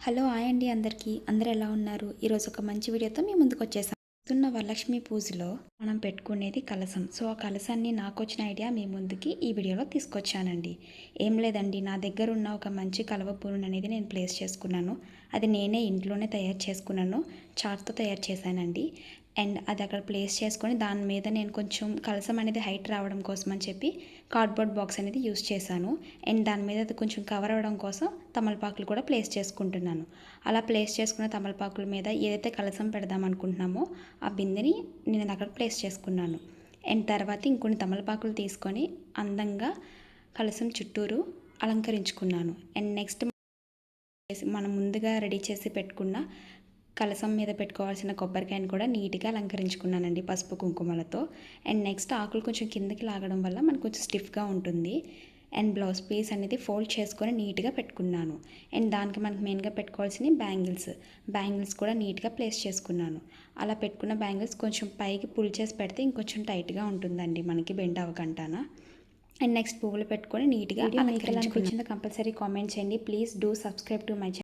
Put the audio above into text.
Hello hi అండి అందరికీ. అందరూ ఎలా ఉన్నారు? ఈరోజు ఒక మంచి వీడియోతో మీ ముందుకు వచ్చేసాను. వస్తున్న వరలక్ష్మి పూజలో మనం పెట్టుకునేది కలశం. సో ఆ కలశాన్ని నాకొచ్చిన ఐడియా మీ ముందుకి ఈ వీడియోలో తీసుకొచ్చానండి. ఏం లేదండి, నా దగ్గర ఉన్న ఒక మంచి కలవ పూలను అనేది నేను ప్లేస్ చేసుకున్నాను. అది నేనే ఇంట్లోనే తయారు చేసుకున్నాను. చార్ట్తో తయారు చేశానండి. అండ్ అది అక్కడ ప్లేస్ చేసుకొని దాని మీద నేను కొంచెం కలసం అనేది హైట్ రావడం కోసం అని చెప్పి కార్డ్బోర్డ్ బాక్స్ అనేది యూస్ చేశాను. అండ్ దాని మీద అది కొంచెం కవర్ అవ్వడం కోసం తమలపాకులు కూడా ప్లేస్ చేసుకుంటున్నాను. అలా ప్లేస్ చేసుకున్న తమలపాకుల మీద ఏదైతే కలసం పెడదాం అనుకుంటున్నామో ఆ బిందెని నేను అక్కడ ప్లేస్ చేసుకున్నాను. అండ్ తర్వాత ఇంకొన్ని తమలపాకులు తీసుకొని అందంగా కలసం చుట్టూరు అలంకరించుకున్నాను. అండ్ నెక్స్ట్ మనం ముందుగా రెడీ చేసి పెట్టుకున్న కలసం మీద పెట్టుకోవాల్సిన కొబ్బరికాయను కూడా నీట్గా అలంకరించుకున్నానండి పసుపు కుంకుమలతో. అండ్ నెక్స్ట్ ఆకులు కొంచెం కిందకి లాగడం వల్ల మనకు కొంచెం స్టిఫ్గా ఉంటుంది. అండ్ బ్లౌజ్ పీస్ అనేది ఫోల్డ్ చేసుకొని నీట్గా పెట్టుకున్నాను. అండ్ దానికి మనకు మెయిన్గా పెట్టుకోవాల్సిన బ్యాంగిల్స్ కూడా నీట్గా ప్లేస్ చేసుకున్నాను. అలా పెట్టుకున్న బ్యాంగిల్స్ కొంచెం పైకి పుల్ చేసి పెడితే ఇంకొంచెం టైట్గా ఉంటుందండి, మనకి బెండ్ అవ్వకంటానా. అండ్ నెక్స్ట్ పువ్వులు పెట్టుకొని నీట్గా అలంకరించుకున్నాను. కంపల్సరీ కామెంట్ చేయండి. Please do subscribe to my channel.